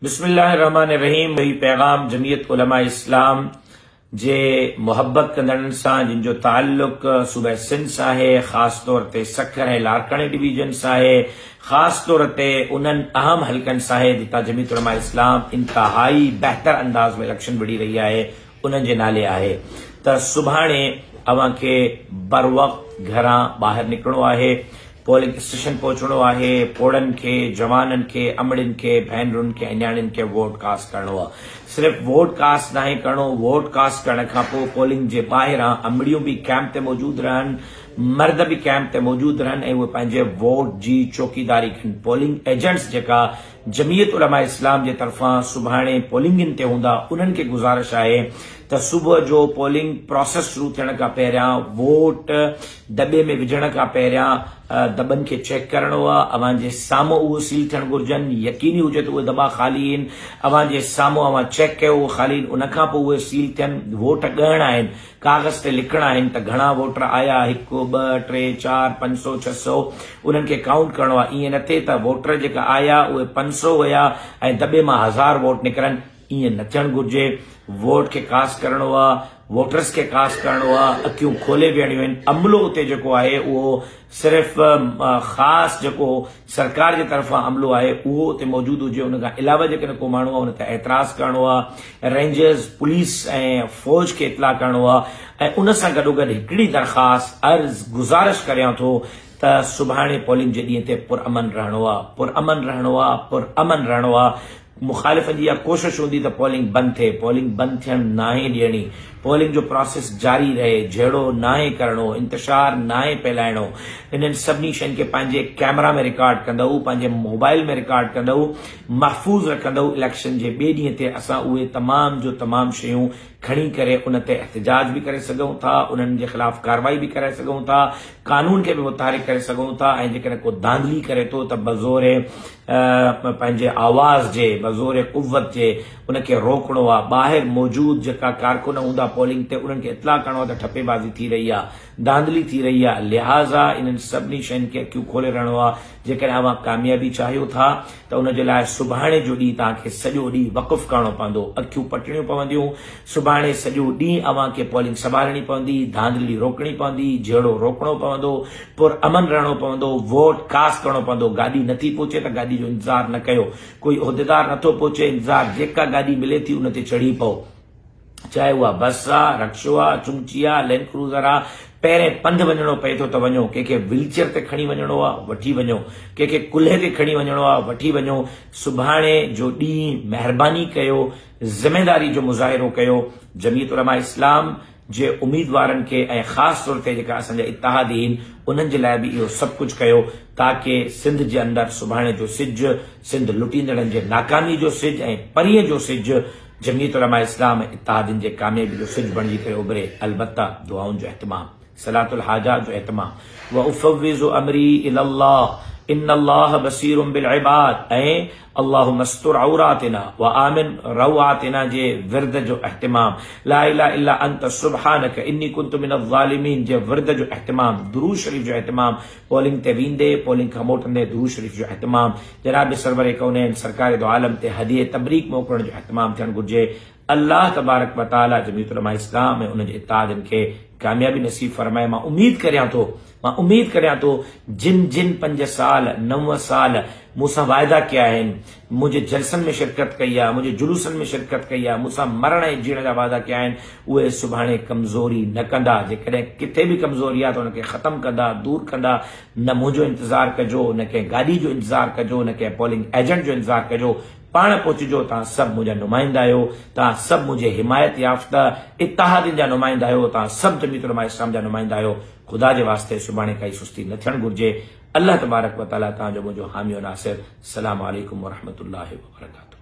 बिस्मिल्लाहिर्रहमानिर्रहीम। वही पैगाम जमीयत उलमा इस्लाम जे मुहब्बत कंदड़नि सां जिन जो ताल्लुक सूबे सिंध सां आहे, ख़ास तौर ते सखर ऐं लारकाणे डिवीजन सां आहे, ख़ास तौर ते उन्हनि अहम हलकनि सां आहे जितां जमीयत उलमा इस्लाम इंतहाई बहितर अंदाज़ में इलेक्शन विढ़ी रही आहे, उन्हनि जे नाले आहे त सुभाणे अव्हां खे बर वक़्त घरां ॿाहिरि निकिरणो आहे, पोलिंग स्टेशन पहुचणो आहे, पोड़नि खे, जवाननि खे, अमड़ियुनि खे, भेनरुनि खे ऐं न्याणियुनि खे वोट कास्ट करणो आहे। सिर्फ़ वोट कास्ट नाहे करणो, वोट कास्ट करण खां पोइ पोलिंग जे ॿाहिरां अमड़ियूं बि कैंप ते मौजूदु रहनि, मर्द बि कैंप ते मौजूदु रहनि ऐं उहे पंहिंजे वोट जी चौकीदारी कनि। पोलिंग एजेंट्स जेका जमीयत उलमा इस्लाम जे तरफ़ां सुभाणे पोलिंगनि ते हूंदा, उन्हनि खे गुज़ारिश आहे त सुबुह जो पोलिंग प्रोसेस शुरू थियण खां पहिरियां वोट दॿे में विझण खां पहिरियां दॿनि खे चेक करणो आहे। अव्हां जे साम्हूं उहे सील थियण घुर्जनि, यकीनी हुजे त उहे दॿा ख़ाली आहिनि, अव्हां जे साम्हूं अव्हां चेक कयो उहे ख़ाली आहिनि, उनखां पोइ उहे सील थियनि। वोट ॻणणा आहिनि, कागज़ ते लिखणा आहिनि त घणा वोटर आया, 1 2 3 4 500 600, उन्हनि खे काउंट करणो आहे। ईअं न थिए त वोटर जेका आया उहे 500 हुया ऐं दॿे मां 1000 वोट निकिरनि, ईअं न थियणु घुर्जे। वोट खे कास्ट करणो आहे, वोटर्स खे कास्ट करणो आहे, अखियूं खोले वेहणियूं आहिनि। अमलो उते जेको आहे उहो सिर्फ़ ख़ासि जेको सरकार जे तरफ़ां अमलो आहे उहो उते मौजूदु हुजे, उन खां अलावा जेकॾहिं को माण्हू आहे उन ते एतिराज़ करणो आहे, रेंजर्स, पुलिस ऐं फ़ौज खे इतला करणो आहे। ऐं उन सां गॾोगॾु हिकिड़ी दरख़्वास्त अर्ज़ गुज़ारिश करियां थो त सुभाणे पोलिंग जे ॾींहं ते पुरअमन रहणो आहे, पुरअमन रहणो आहे, पुरअमन रहणो आहे। मुखालिफ़नि जी इहा कोशिश हूंदी त पोलिंग बंदि थिए, पोलिंग बंदि थियण नाहे ॾियणी, पोलिंग जो प्रोसेस जारी रहे, झेड़ो नाहे करणो, इंतशार नाहे फैलाइणो। इन्हनि सभिनी शयुनि खे पंहिंजे कैमरा में रिकॉर्ड कंदव, पंहिंजे मोबाइल में रिकॉर्ड कंदव, महफ़ूज़ रखंदव। इलेक्शन जे ॿिए ॾींहं ते असां उहे तमाम जो तमाम शयूं खणी करे उन ते एहतिजाज भी करे सघूं था, उन्हनि जे ख़िलाफ़ कार्रवाई भी करे सघूं था, कानून खे भी मुतारिक करे सघूं था। ऐं जेकॾहिं को धांधली करे थो त बज़ोरे पंहिंजे आवाज़ जे, बज़ोरे कुव्वत जे उनखे रोकणो आहे। ॿाहिरि मौजूदु जेका कारकुन हूंदा पोलिंग ते उन्हनि खे इतला करणो आहे त ठपेबाज़ी थी रही आहे, धांधली थी रही आहे। लिहाज़ा इन्हनि सभिनी शयुनि खे अखियूं खोले रहणो आहे। जेकॾहिं अव्हां कामयाबी चाहियो था त उन जे लाइ सुभाणे जो ॾींहुं तव्हांखे सॼो ॾींहुं वक़ुफ़ करणो पवंदो, अखियूं पटणियूं पवंदियूं। सुभाणे सॼो ॾींहुं अव्हां खे पोलिंग संभालणी पवंदी, धांधली रोकणी पवंदी, झेड़ो रोकणो पवंदो, पुरअमन रहणो पवंदो, वोट कास्ट करणो पवंदो। गाॾी नथी पहुचे त गाॾी जो इंतज़ार न कयो, कोई उहिदेदार नथो पहुचे, इंतज़ार जेका गाॾी मिले थी उन ते चढ़ी पओ, चाहे उहा बस आहे, रक्शो आहे, चुमची आहे, लैंड क्रूज़र आहे। पहिरें पंधु वञणो पए थो त वञो, कंहिंखे व्हीलचेयर ते खणी वञणो आहे वठी वञो, कंहिंखे कुल्हे ते खणी वञणो आहे वठी वञो। सुभाणे जो ॾींहुं महिरबानी कयो, ज़िमेदारी जो मुज़ाहिरो कयो। जमीयत उलमा इस्लाम जे उम्मीदवारनि खे ऐं ख़ासि तौर ते जेका असांजा इत्तेहादी आहिनि उन्हनि जे लाइ बि इहो सभु कुझु कयो ताकी सिंध जे अंदरि सुभाणे जो सिजु, सिंध लुटींदड़नि जे नाकामी जो सिजु ऐं परीअं जो सिजु जमीयत उलमा इस्लाम इत्तेहादिन जे कामयाबी जो सिजु बणिजी करे उभरे। अलबत्ता दुआउनि जो एहतमाम, सलातुल हाजात जो एहतमाम। व उफ़व्विज़ु अमरी इलल्लाह इन्नल्लाह बसीरुम बिल इबाद ऐं अल्लाहुम्मा अस्तर औरातिना व आमिन रवातिना जे विर्द जो एहतमाम, ला इलाहा इल्ला अंत सुब्हानक इन्नी कुन्तु मिनज़ ज़ालिमीन जे विर्द जो एहतमाम, दुरूद शरीफ जो एहतमाम, पोलिंग ते वेंदे पोलिंग खां मोटंदे दुरूद शरीफ जो एहतमाम, जनाब सरवर कौनैन सरकार दो आलम ते हदिये तबरीक मोकिलण जो एहतमाम थियणु घुर्जे। अल्लाह तबारक व तआला जमीयत उलमा इस्लाम ऐं उन जे इत्तेहादिन खे कामयाबी नसीब फरमाए। मां उम्मीद करियां थो जिन जिन 5 साल 9 साल मूंसां वाइदा कया आहिनि, मुंहिंजे जलसनि में शिरकत कई आहे, मुंहिंजे जुलूसनि में शिरकत कई आहे, मूंसां मरण ऐं जीअण जा वाइदा कया आहिनि, उहे सुभाणे कमज़ोरी न कंदा। जेकॾहिं किथे बि कमज़ोरी आहे त उनखे ख़तमु कंदा, दूर कंदा। न मुंहिंजो इंतज़ारु कजो, न कंहिं गाॾी जो इंतज़ारु कजो, न कंहिं पोलिंग एजेंट जो इंतज़ारु कजो, पाण पहुचिजो। तव्हां सभु मुंहिंजा नुमाइंदा आहियो, तव्हां सभु मुंहिंजे हिमायत याफ़्ता इत्तेहादिन जा नुमाइंदा आहियो, तव्हां सभु जमीयत उलमा इस्लाम जा नुमाइंदा आहियो। ख़ुदा जे वास्ते सुभाणे काई सुस्ती न थियणु घुर्जे। अल्लाह तबारक व तआला तव्हांजो मुंहिंजो हामी नासिर। अस्सलामु अलैकुम व रहमतुल्लाहि व बरकातुहू।